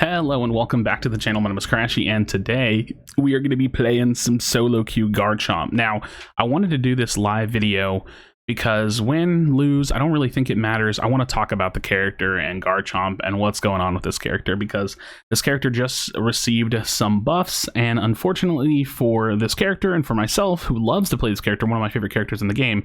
Hello and welcome back to the channel. My name is Krashy, and today we are going to be playing some solo queue Garchomp. Now, I wanted to do this live video because win, lose, I don't really think it matters. I want to talk about the character and Garchomp and what's going on with this character, because this character just received some buffs, and unfortunately for this character and for myself, who loves to play this character, one of my favorite characters in the game,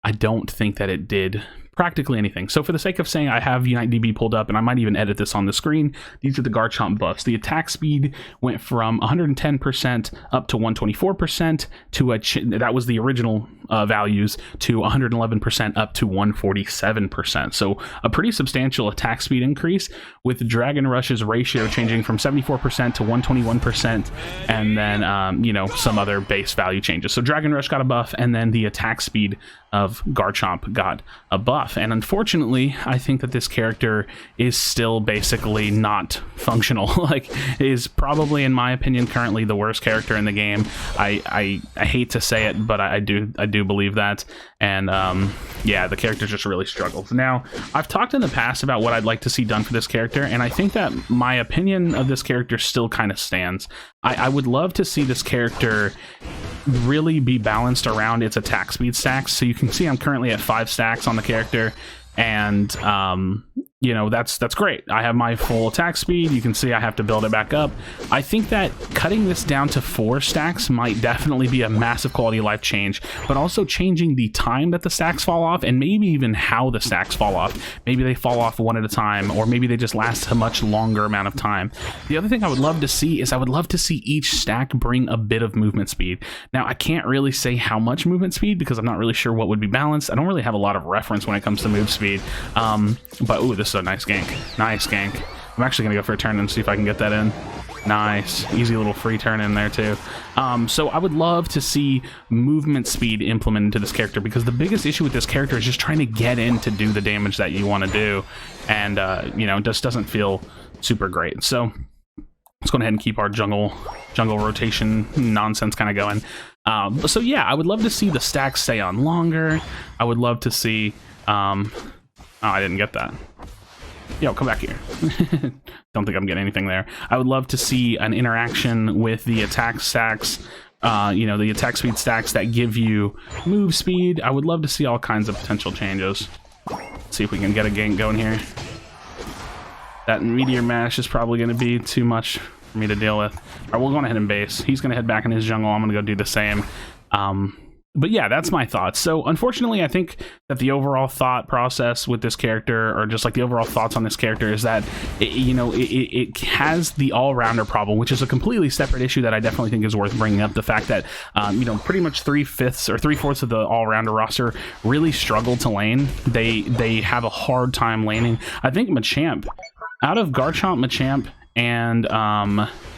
I don't think that it did practically anything. So for the sake of saying, I have Unite DB pulled up, and I might even edit this on the screen. These are the Garchomp buffs. The attack speed went from 110% up to 124% to that was the original values, to 111% up to 147%. So a pretty substantial attack speed increase, with Dragon Rush's ratio changing from 74% to 121%, and then you know, some other base value changes. So Dragon Rush got a buff, and then the attack speed of Garchomp got a buff. And unfortunately, I think that this character is still basically not functional. Like, is probably, in my opinion, currently the worst character in the game. I hate to say it, but I do believe that. And yeah, the character just really struggles. Now, I've talked in the past about what I'd like to see done for this character, and I think that my opinion of this character still kind of stands. I would love to see this character really be balanced around its attack speed stacks. So you can see I'm currently at 5 stacks on the character, and you know, that's great. I have my full attack speed. You can see I have to build it back up. I think that cutting this down to 4 stacks might definitely be a massive quality of life change, but also changing the time that the stacks fall off, and maybe even how the stacks fall off. Maybe they fall off one at a time, or maybe they just last a much longer amount of time. The other thing I would love to see is I would love to see each stack bring a bit of movement speed. Now, I can't really say how much movement speed because I'm not really sure what would be balanced. I don't really have a lot of reference when it comes to move speed. But ooh, this is a nice gank. Nice gank. I'm actually gonna go for a turn and see if I can get that in. Nice. Easy little free turn in there too. So I would love to see movement speed implemented into this character, because the biggest issue with this character is just trying to get in to do the damage that you want to do, and you know, it just doesn't feel super great. So let's go ahead and keep our jungle rotation nonsense kind of going. So yeah, I would love to see the stacks stay on longer. I would love to see oh, I didn't get that. Yo, come back here. Don't think I'm getting anything there. I would love to see an interaction with the attack stacks, you know, the attack speed stacks that give you move speed. I would love to see all kinds of potential changes. Let's see if we can get a gank going here. That meteor mash is probably going to be too much for me to deal with. All right, we'll go ahead and base. He's going to head back in his jungle. I'm going to go do the same. But yeah, that's my thoughts. So unfortunately, I think that the overall thought process with this character, or just like the overall thoughts on this character, is that it has the all-rounder problem, which is a completely separate issue that I definitely think is worth bringing up. The fact that you know, pretty much 3/5 or 3/4 of the all-rounder roster really struggle to lane. They have a hard time laning. I think Machamp, out of Garchomp, Machamp, and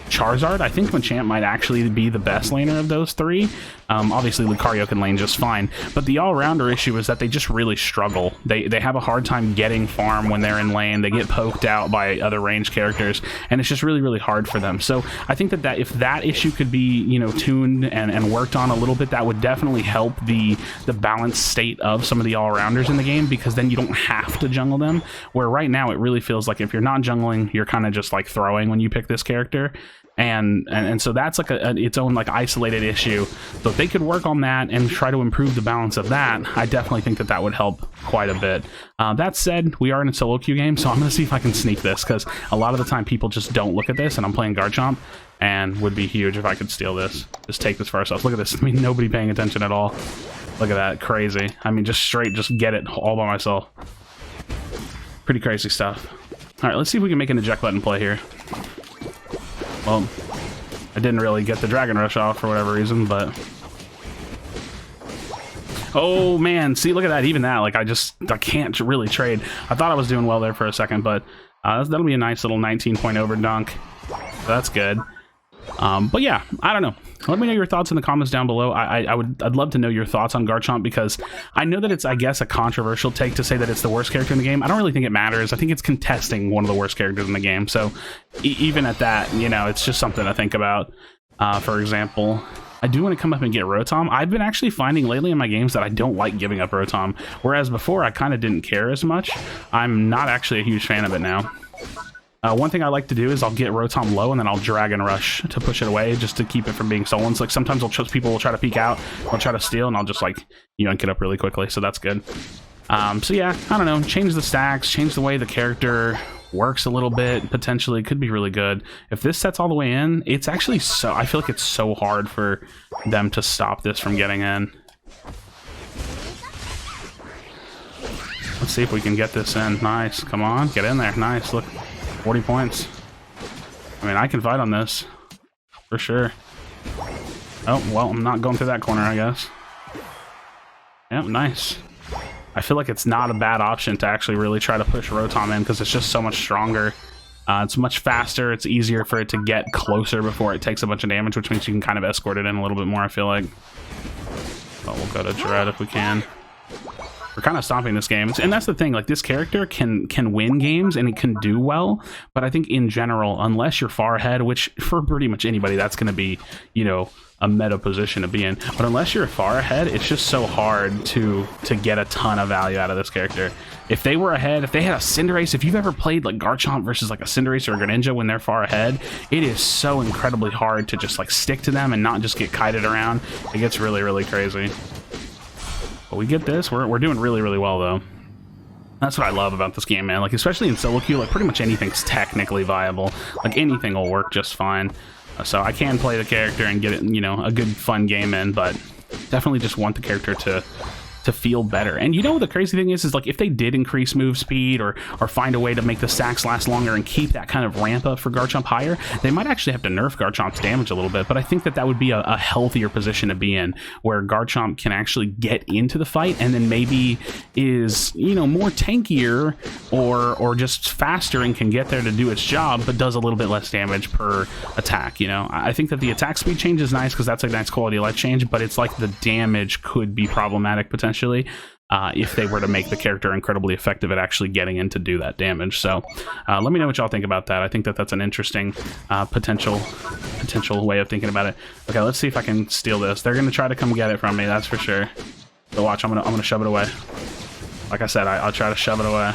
Charizard, I think Machamp might actually be the best laner of those 3. Obviously Lucario can lane just fine, but the all-rounder issue is that they just really struggle. They have a hard time getting farm when they're in lane. They get poked out by other ranged characters, and it's just really hard for them. So I think that if that issue could be, you know, tuned and worked on a little bit, that would definitely help the balanced state of some of the all-rounders in the game, because then you don't have to jungle them, where right now it really feels like if you're not jungling, you're kind of just like throwing when you pick this character. And so that's like its own like isolated issue. So if they could work on that and try to improve the balance of that, I definitely think that would help quite a bit. That said, we are in a solo queue game, so I'm going to see if I can sneak this, because a lot of the time people just don't look at this, and I'm playing Garchomp, and would be huge if I could steal this. Just take this for ourselves. Look at this. I mean, nobody paying attention at all. Look at that. Crazy. I mean, just straight, just get it all by myself. Pretty crazy stuff. All right, let's see if we can make an eject button play here. Well, I didn't really get the Dragon Rush off for whatever reason, but... Oh, man. See, look at that. Even that, like, I can't really trade. I thought I was doing well there for a second, but that'll be a nice little 19-point over dunk. So that's good. But yeah, I don't know. Let me know your thoughts in the comments down below. I'd love to know your thoughts on Garchomp, because I know that it's, I guess, a controversial take to say that it's the worst character in the game. I don't really think it matters. I think it's contesting one of the worst characters in the game. So even at that, you know, it's just something to think about. For example, I do want to come up and get Rotom. I've been actually finding lately in my games that I don't like giving up Rotom, whereas before I kind of didn't care as much. I'm not actually a huge fan of it now. One thing I like to do is I'll get Rotom low and then I'll Dragon Rush to push it away just to keep it from being stolen. So, like, sometimes people will try to peek out, they'll try to steal, and I'll just, like, yank it up really quickly, so that's good. So yeah, I don't know, change the stacks, change the way the character works a little bit, potentially could be really good. If this sets all the way in, it's actually so, I feel like it's so hard for them to stop this from getting in. Let's see if we can get this in. Nice, come on, get in there. Nice, look, 40 points. I mean, I can fight on this, for sure. Oh, well, I'm not going through that corner, I guess. Yep, nice. I feel like it's not a bad option to actually really try to push Rotom in because it's just so much stronger. It's much faster, it's easier for it to get closer before it takes a bunch of damage, which means you can kind of escort it in a little bit more, I feel like. But we'll go to Dread if we can. We're kind of stomping this game, and that's the thing, like, this character can win games and it can do well, but I think in general, unless you're far ahead, which for pretty much anybody that's going to be, you know, a meta position to be in, but unless you're far ahead, it's just so hard to get a ton of value out of this character. If they were ahead, if they had a Cinderace, if you've ever played like Garchomp versus like a Cinderace or a Greninja when they're far ahead, it is so incredibly hard to just like stick to them and not just get kited around. It gets really, really crazy. But we get this. We're doing really, really well, though. That's what I love about this game, man. Like, especially in solo queue, like, pretty much anything's technically viable. Like, anything will work just fine. So I can play the character and get it, you know, a good, fun game in, but definitely just want the character to feel better. And you know, the crazy thing is like, if they did increase move speed or find a way to make the stacks last longer and keep that kind of ramp up for Garchomp higher, they might actually have to nerf Garchomp's damage a little bit. But I think that that would be a healthier position to be in, where Garchomp can actually get into the fight and then maybe is, you know, more tankier or just faster and can get there to do its job, but does a little bit less damage per attack. You know, I think that the attack speed change is nice because that's a nice quality of life change, but it's like the damage could be problematic potentially. If they were to make the character incredibly effective at actually getting in to do that damage. So let me know what y'all think about that. I think that that's an interesting potential way of thinking about it. Okay, let's see if I can steal this. They're gonna try to come get it from me, that's for sure. So watch, I'm gonna shove it away. Like I said, I'll try to shove it away.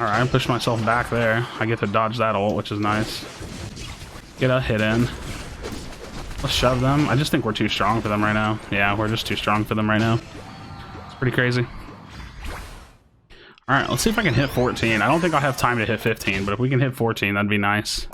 All right, push myself back there. I get to dodge that ult, which is nice. Get a hit in. Let's shove them. I just think we're too strong for them right now. Yeah, we're just too strong for them right now. It's pretty crazy. All right, let's see if I can hit 14. I don't think I'll have time to hit 15, but if we can hit 14, that'd be nice.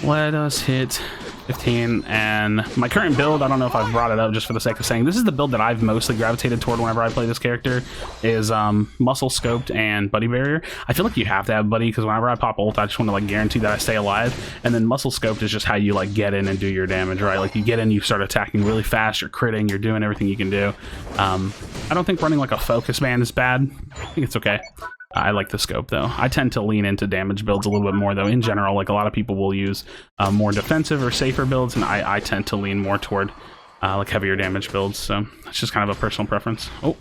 Let us hit 15, and my current build, I don't know if I've brought it up just for the sake of saying, this is the build that I've mostly gravitated toward whenever I play this character, is Muscle Scoped and Buddy Barrier. I feel like you have to have Buddy, because whenever I pop ult, I just want to like guarantee that I stay alive, and then Muscle Scoped is just how you like get in and do your damage, right? Like you get in, you start attacking really fast, you're critting, you're doing everything you can do. I don't think running like a focus band is bad. I think it's okay. I like the scope though. I tend to lean into damage builds a little bit more though. In general, like a lot of people will use more defensive or safer builds, and I tend to lean more toward like heavier damage builds. So it's just kind of a personal preference. Oh,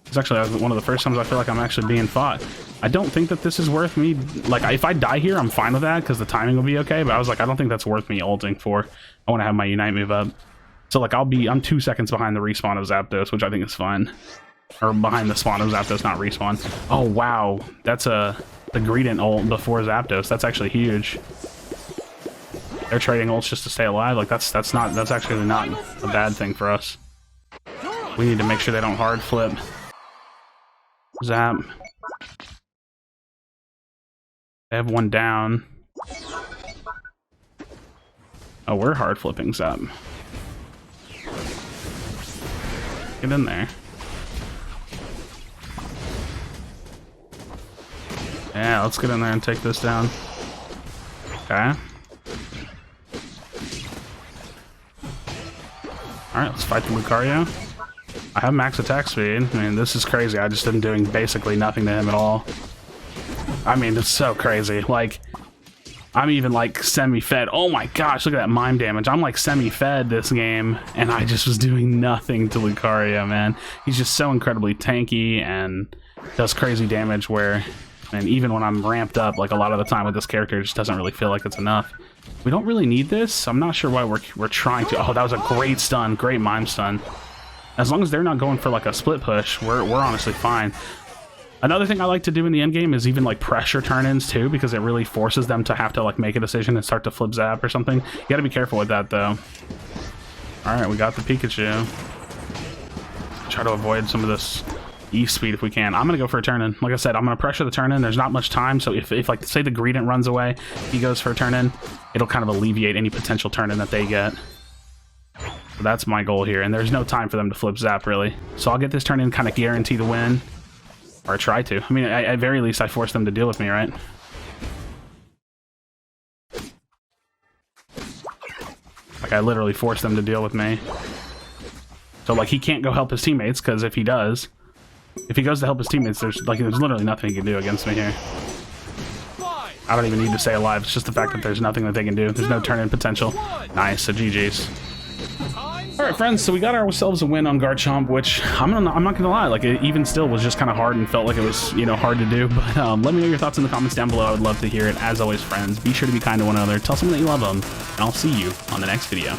it's actually one of the first times I feel like I'm actually being fought. I don't think that this is worth me. Like if I die here, I'm fine with that because the timing will be okay. But I was like, I don't think that's worth me ulting for. I want to have my Unite move up. So like I'm 2 seconds behind the respawn of Zapdos, which I think is fine. Or behind the spawn of Zapdos, not respawn. Oh wow, that's the Greedent ult before Zapdos. That's actually huge. They're trading ults just to stay alive. Like that's actually not a bad thing for us. We need to make sure they don't hard flip. Zap. They have one down. Oh, we're hard flipping Zap. Get in there. Yeah, let's get in there and take this down. Okay. Alright, let's fight the Lucario. I have max attack speed. I mean, this is crazy. I just am doing basically nothing to him at all. I mean, it's so crazy. Like, I'm even like semi-fed. Oh my gosh, look at that mime damage. I'm like semi-fed this game, and I just was doing nothing to Lucario, man. He's just so incredibly tanky and does crazy damage where... And even when I'm ramped up, like a lot of the time with this character, it just doesn't really feel like it's enough. We don't really need this. I'm not sure why we're trying to. Oh, that was a great stun, great mime stun. As long as they're not going for like a split push, we're honestly fine. Another thing I like to do in the end game is even like pressure turn-ins too, because it really forces them to have to like make a decision and start to flip zap or something. You got to be careful with that though. All right, we got the Pikachu. Try to avoid some of this E-speed if we can. I'm gonna go for a turn-in. Like I said, I'm gonna pressure the turn-in. There's not much time, so if like say the Greedent runs away, he goes for a turn-in, it'll kind of alleviate any potential turn-in that they get. So that's my goal here, and there's no time for them to flip zap really. So I'll get this turn-in, kind of guarantee the win, or try to. I mean, at very least, I force them to deal with me, right? Like I literally force them to deal with me. So like he can't go help his teammates, because if he does, if he goes to help his teammates, there's literally nothing he can do against me here. I don't even need to stay alive. It's just the fact that there's nothing that they can do. There's no turn-in potential. Nice, so GG's. All right, friends, so we got ourselves a win on Garchomp, which I'm not gonna lie, like it even still was just kind of hard and felt like it was, you know, hard to do. But let me know your thoughts in the comments down below. I would love to hear it. As always, friends, be sure to be kind to one another. Tell someone that you love them, and I'll see you on the next video.